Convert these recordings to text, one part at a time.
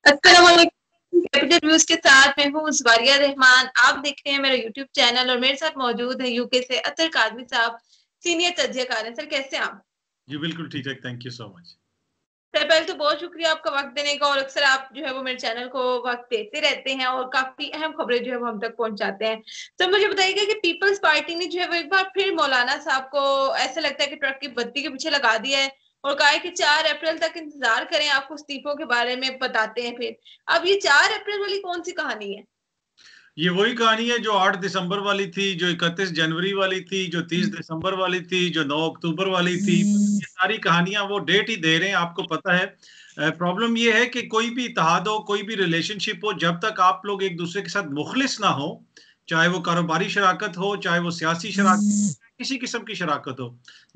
अस्सलाम वालेकुम। Capital views के साथ मैं हूँ ज़वारिया रहमान। आप देख रहे हैं मेरा यूट्यूब चैनल और मेरे साथ मौजूद है यूके से अतर कादमी साहब, सीनियर तज्जियाकार हैं। सर कैसे हैं आप? जी बिल्कुल ठीक है, thank you so much. Sir पहले तो बहुत शुक्रिया आपका वक्त देने का, और अक्सर आप जो है वो मेरे चैनल को वक्त देते रहते हैं और काफी अहम खबरें जो है वो हम तक पहुंचाते हैं। तो मुझे बताइएगा कि पीपल्स पार्टी ने जो है वो एक बार फिर मौलाना साहब को ऐसा लगता है कि ट्रक की बत्ती के पीछे लगा दिया है और कहा है कि 4 अप्रैल तक इंतजार करें, आपको इस्तीफों के बारे में बताते हैं फिर। अब ये 4 अप्रैल वाली कौन सी कहानी है? ये वही कहानी है जो 8 दिसंबर वाली थी, जो 31 जनवरी वाली थी, जो 30 दिसंबर वाली थी, जो 9 अक्टूबर वाली थी। ये सारी कहानियां वो डेट ही दे रहे हैं, आपको पता है। प्रॉब्लम ये है कि कोई भी इत्तेहाद हो, कोई भी रिलेशनशिप हो, जब तक आप लोग एक दूसरे के साथ मुखलिस ना हो, चाहे वो कारोबारी शराकत हो, चाहे वो सियासी शराकत, किसी किस्म की शराकत हो,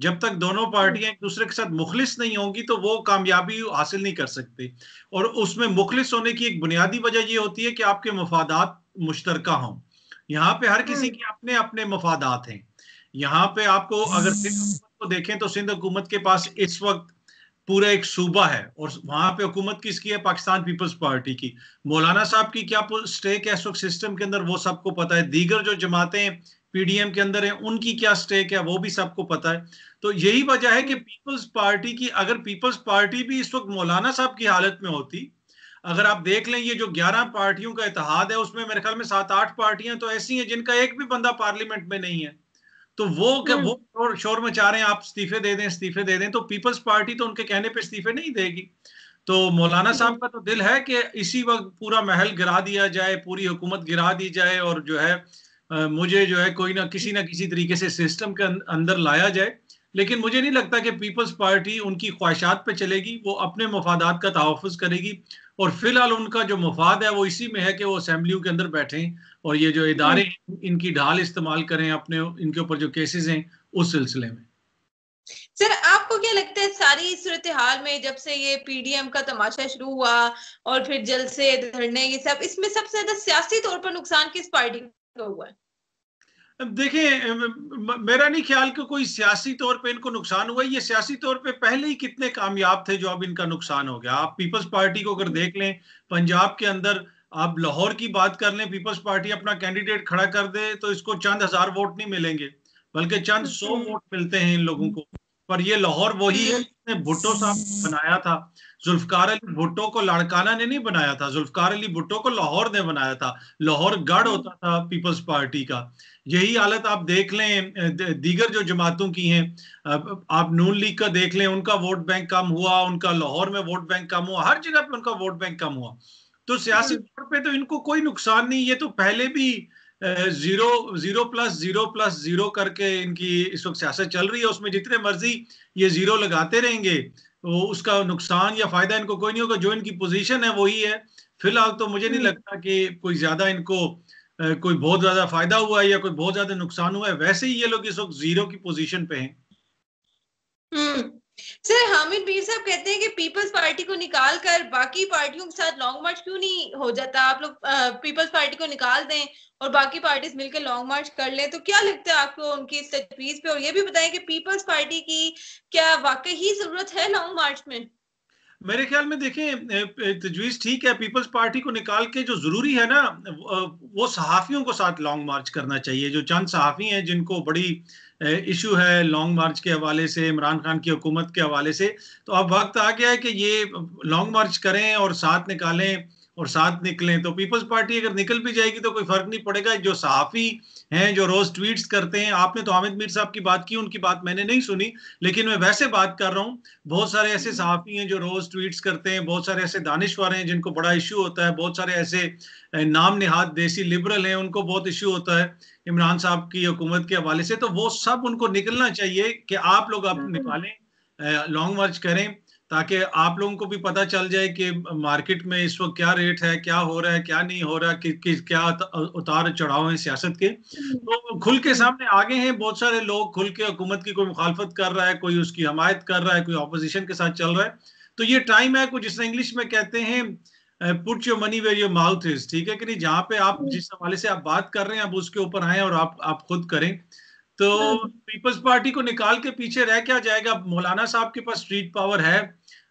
जब तक दोनों पार्टियां एक दूसरे के साथ मुखलिस नहीं होंगी तो वो कामयाबी हासिल नहीं कर सकती। और उसमें मुखलिस होने की एक बुनियादी वजह ये होती है कि आपके मफादात मुश्तरका हों। यहाँ पे हर किसी के अपने अपने मफादात हैं। यहाँ पे आपको अगर सिंध हुकूमत को देखें तो सिंध हुकूमत के पास इस वक्त पूरा एक सूबा है और वहां पे हुकूमत किसकी है? पाकिस्तान पीपल्स पार्टी की। मौलाना साहब की क्या स्टेक है इस वक्त सिस्टम के अंदर, वो सबको पता है। दीगर जो जमातें पीडीएम के अंदर हैं उनकी क्या स्टेक है वो भी सबको पता है। तो यही वजह है कि पीपल्स पार्टी की, अगर पीपल्स पार्टी भी इस वक्त मौलाना साहब की हालत में होती, अगर आप देख लें ये जो 11 पार्टियों का इत्तेहाद है उसमें मेरे ख्याल में 7-8 पार्टियां तो ऐसी हैं जिनका एक भी बंदा पार्लियामेंट में नहीं है। तो वो क्या वो शोर मचा रहे हैं आप इस्तीफे दे दें, इस्तीफे दे दें, तो पीपल्स पार्टी तो उनके कहने पे इस्तीफे नहीं देगी। तो मौलाना साहब का तो दिल है कि इसी वक्त पूरा महल गिरा दिया जाए, पूरी हुकूमत गिरा दी जाए और जो है मुझे जो है कोई ना किसी तरीके से सिस्टम के अंदर लाया जाए। लेकिन मुझे नहीं लगता कि पीपल्स पार्टी उनकी ख्वाहिशात पे चलेगी, वो अपने मफादात का तहफ़्फ़ुज़ करेगी। और फिलहाल उनका जो मफाद है वो इसी में है कि वो असेंबलियों के अंदर बैठें और ये जो इदारे इनकी ढाल इस्तेमाल करें अपने, इनके ऊपर जो केसेस हैं उस सिलसिले में। सर आपको क्या लगता है सारी सूरत हाल में, जब से ये पीडीएम का तमाशा शुरू हुआ और फिर जलसे धरने ये सब, इसमें सबसे ज्यादा सियासी तौर पर नुकसान किस पार्टी का हुआ है? देखिए मेरा नहीं ख्याल कि कोई सियासी तौर पे इनको नुकसान हुआ। ये सियासी तौर पे पहले ही कितने कामयाब थे जो अब इनका नुकसान हो गया। आप पीपल्स पार्टी को अगर देख लें पंजाब के अंदर, आप लाहौर की बात कर लें, पीपल्स पार्टी अपना कैंडिडेट खड़ा कर दे तो इसको चंद हजार वोट नहीं मिलेंगे, बल्कि चंद 100 वोट मिलते हैं इन लोगों को। पर ये लाहौर वही है जिसने भुट्टो साहब को बनाया था। जुल्फकार अली भुट्टो को लाड़काना ने नहीं बनाया था, जुल्फकार अली भुट्टो को लाहौर ने बनाया था। लाहौर गढ़ होता था पीपल्स पार्टी का। यही हालत आप देख लें दीगर जो जमातों की हैं। आप नून लीग का देख लें, उनका वोट बैंक कम हुआ, उनका लाहौर में वोट बैंक कम हुआ, हर जगह पे उनका वोट बैंक कम हुआ। तो सियासी तौर पे तो इनको कोई नुकसान नहीं। ये तो पहले भी zero zero plus zero plus zero करके इनकी इस वक्त सियासत चल रही है, उसमें जितने मर्जी ये जीरो लगाते रहेंगे तो उसका नुकसान या फायदा इनको कोई नहीं होगा। जो इनकी पोजीशन है वही है। फिलहाल तो मुझे नहीं लगता कि कोई ज्यादा इनको कोई बहुत ज्यादा फायदा हुआ है या कोई बहुत ज्यादा नुकसान हुआ है। वैसे ही ये लोग इस वक्त जीरो की पोजीशन पे हैं। सर हामिद मीर साहब कहते हैं कि पीपल्स पार्टी को निकाल कर बाकी पार्टियों के साथ लॉन्ग मार्च क्यों नहीं हो जाता? आप लोग पीपल्स पार्टी को निकाल दें और बाकी पार्टीज मिलकर लॉन्ग मार्च कर लें। तो क्या लगता है आपको उनकी इस तजवीज पे? और ये भी बताएं कि पीपल्स पार्टी की क्या वाकई ही जरूरत है लॉन्ग मार्च में? मेरे ख्याल में देखें तजवीज ठीक है, पीपल्स पार्टी को निकाल के जो जरूरी है ना वो सहाफियों को साथ लॉन्ग मार्च करना चाहिए। जो चंद सहाफी हैं जिनको बड़ी इशू है लॉन्ग मार्च के हवाले से, इमरान खान की हुकूमत के हवाले से, तो अब वक्त आ गया है कि ये लॉन्ग मार्च करें और साथ निकालें और साथ निकलें। तो पीपल्स पार्टी अगर निकल भी जाएगी तो कोई फर्क नहीं पड़ेगा। जो सहाफी हैं जो रोज ट्वीट्स करते हैं, आपने तो हामिद मीर साहब की बात की, उनकी बात मैंने नहीं सुनी, लेकिन मैं वैसे बात कर रहा हूं। बहुत सारे ऐसे सहाफी हैं जो रोज ट्वीट्स करते हैं, बहुत सारे ऐसे दानिशवर हैं जिनको बड़ा इशू होता है, बहुत सारे ऐसे नाम निहाद देसी लिबरल हैं उनको बहुत इशू होता है इमरान साहब की हुकूमत के हवाले से। तो वो सब उनको निकलना चाहिए कि आप लोग अब निकालें, लॉन्ग मार्च करें, ताकि आप लोगों को भी पता चल जाए कि मार्केट में इस वक्त क्या रेट है, क्या हो रहा है, क्या नहीं हो रहा, क्या उतार चढ़ाव है सियासत के। तो खुल के सामने आगे हैं बहुत सारे लोग, खुल के हुकूमत की कोई मुखालफत कर रहा है, कोई उसकी हमायत कर रहा है, कोई ऑपोजिशन के साथ चल रहा है। तो ये टाइम है, कुछ जिस इंग्लिश में कहते हैं put your money where your mouth is, ठीक है कि नहीं? जहां पे आप जिस हवाले से आप बात कर रहे हैं अब उसके ऊपर आए और आप खुद करें। तो पीपल्स पार्टी को निकाल के पीछे रह क्या जाएगा? मौलाना साहब के पास स्ट्रीट पावर है,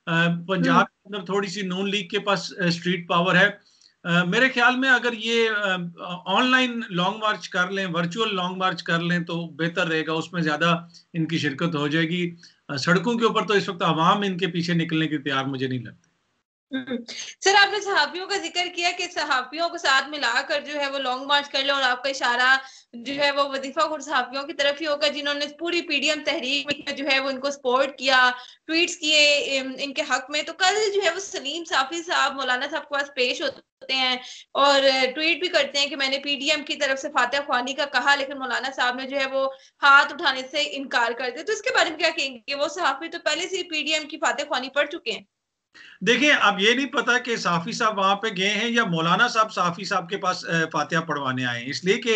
पंजाब के अंदर थोड़ी सी नून लीग के पास स्ट्रीट पावर है। मेरे ख्याल में अगर ये ऑनलाइन लॉन्ग मार्च कर लें, वर्चुअल लॉन्ग मार्च कर लें तो बेहतर रहेगा, उसमें ज्यादा इनकी शिरकत हो जाएगी। सड़कों के ऊपर तो इस वक्त आवाम इनके पीछे निकलने की तैयार मुझे नहीं लगती। सर, आपने सहाफियों का जिक्र किया कि सहाफियों को साथ मिलाकर जो है वो लॉन्ग मार्च कर ले, और आपका इशारा जो है वो वजीफा खुद सहाफियों की तरफ ही होगा जिन्होंने पूरी पीडीएम तहरीक में जो है वो इनको सपोर्ट किया, ट्वीट्स किए इनके हक में। तो कल जो है वो सलीम साफी साहब मौलाना साहब के पास पेश होते हैं और ट्वीट भी करते हैं कि मैंने पीडीएम की तरफ से फातिहा ख्वानी का कहा, लेकिन मौलाना साहब ने जो है वो हाथ उठाने से इनकार कर दिया। तो इसके बारे में क्या कहेंगे? वो सहाफी तो पहले से ही पीडीएम की फातिहा ख्वानी पढ़ चुके हैं। देखिए, अब ये नहीं पता कि साफी साहब वहां पे गए हैं या मौलाना साहब साफी साहब के पास फातिहा पढ़वाने आए हैं, इसलिए कि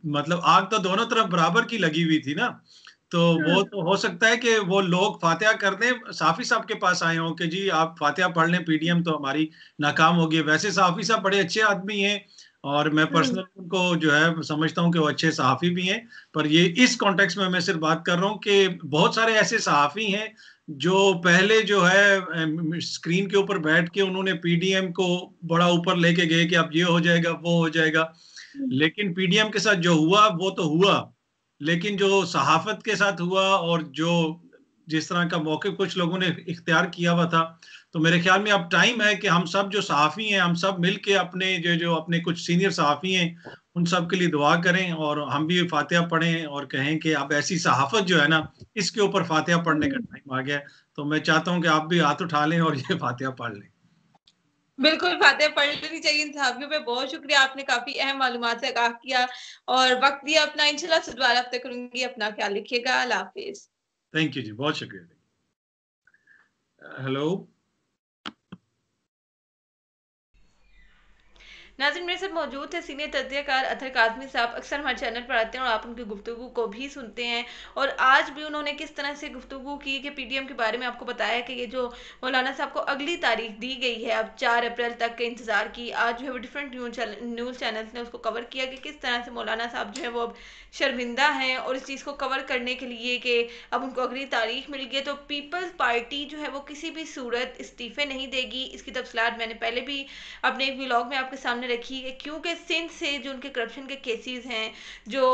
मतलब आग तो दोनों तरफ बराबर की लगी हुई थी ना। तो वो तो हो सकता है कि वो लोग फातिहा कर दें, साफी साहब के पास आए हों कि जी आप फातिहा पढ़ लें, पीडीएम तो हमारी नाकाम होगी। वैसे साफी साहब बड़े अच्छे आदमी हैं और मैं पर्सनल उनको जो है समझता हूं कि वो अच्छे सहाफी भी हैं। पर ये इस कॉन्टेक्स्ट में मैं सिर्फ बात कर रहा हूं कि बहुत सारे ऐसे सहाफी हैं जो पहले जो है स्क्रीन के ऊपर बैठ के उन्होंने पीडीएम को बड़ा ऊपर लेके गए कि अब ये हो जाएगा वो हो जाएगा, लेकिन पीडीएम के साथ जो हुआ वो तो हुआ, लेकिन जो सहाफत के साथ हुआ और जो जिस तरह का मौके कुछ लोगों ने इख्तियार किया हुआ था, तो मेरे ख्याल में अब टाइम है कि हम सब जो सहाफी हैं हम सब मिलके अपने जो जो अपने कुछ सीनियर सहाफी हैं उन सब के लिए दुआ करें और हम भी फातिहा पढ़ें और कहें कि अब ऐसी सहाफत जो है ना इसके ऊपर फातिहा पढ़ने का टाइम आ गया है। तो मैं चाहता हूं कि आप भी हाथ उठा लें और ये फातिहा पढ़ लें। बिल्कुल, फातिहा पढ़ लेनी चाहिए इन सहाफियों पे। बहुत शुक्रिया, आपने काफी अहम मालूमात से आगाह किया और वक्त दिया अपना। इंशाल्लाह से दोबारा हफ्ते करूंगी। अपना ख्याल रखिएगा। अल्लाह हाफिज। थैंक यू जी, बहुत शुक्रिया। हेलो। नाज़रीन, मेरे साथ मौजूद थे सीनियर तजज़ियाकार अतहर काज़मी साहब। अक्सर हमारे चैनल पर आते हैं और आप उनकी गुफ्तगू को भी सुनते हैं, और आज भी उन्होंने किस तरह से गुफ्तगू की कि पीडीएम के बारे में आपको बताया कि ये जो मौलाना साहब को अगली तारीख दी गई है अब 4 अप्रैल तक के इंतज़ार की। आज जो है वो डिफरेंट न्यूज़ चैनल्स ने उसको कवर किया कि किस तरह से मौलाना साहब जो है वो अब शर्मिंदा हैं, और इस चीज़ को कवर करने के लिए कि अब उनको अगली तारीख मिल गई है। तो पीपल्स पार्टी जो है वो किसी भी सूरत इस्तीफ़े नहीं देगी। इसकी तफसीलात मैंने पहले भी अपने एक व्लॉग में आपके सामने रखी है, क्योंकि सिंध से जो उनके करप्शन के केसेस हैं, जो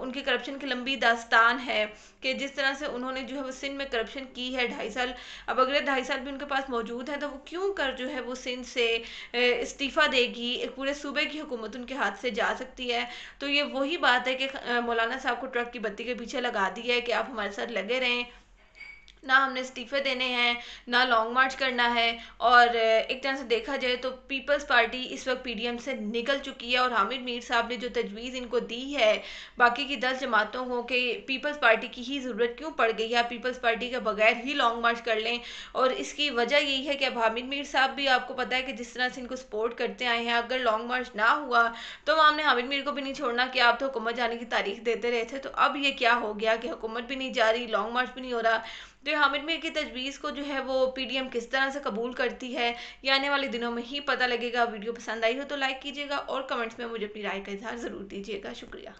उनके करप्शन की लंबी दास्तान है कि जिस तरह से उन्होंने जो है वो सिंध में करप्शन की है 2.5 साल, अब अगले 2.5 साल भी उनके पास मौजूद है, तो वो क्यों कर जो है वो सिंध से इस्तीफ़ा देगी? एक पूरे सूबे की हुकूमत उनके हाथ से जा सकती है। तो ये वही बात है कि मौलाना साहब को ट्रक की बत्ती के पीछे लगा दी है कि आप हमारे साथ लगे रहें, ना हमने इस्तीफे देने हैं, ना लॉन्ग मार्च करना है। और एक तरह से देखा जाए तो पीपल्स पार्टी इस वक्त पीडीएम से निकल चुकी है, और हामिद मीर साहब ने जो तजवीज़ इनको दी है बाकी की 10 जमातों को कि पीपल्स पार्टी की ही ज़रूरत क्यों पड़ गई है, पीपल्स पार्टी के बगैर ही लॉन्ग मार्च कर लें। और इसकी वजह यही है कि अब हामिद मीर साहब भी आपको पता है कि जिस तरह से इनको सपोर्ट करते आए हैं, अगर लॉन्ग मार्च ना हुआ तो हमने हामिद मीर को भी नहीं छोड़ना कि आप तो हुकूमत जाने की तारीख देते रहे थे। तो अब ये क्या हो गया कि हुकूमत भी नहीं जा रही, लॉन्ग मार्च भी नहीं हो रहा। तो हामिद मीर की तजवीज़ को जो है वो पीडीएम किस तरह से कबूल करती है, ये आने वाले दिनों में ही पता लगेगा। वीडियो पसंद आई हो तो लाइक कीजिएगा और कमेंट्स में मुझे अपनी राय का इजहार ज़रूर दीजिएगा। शुक्रिया।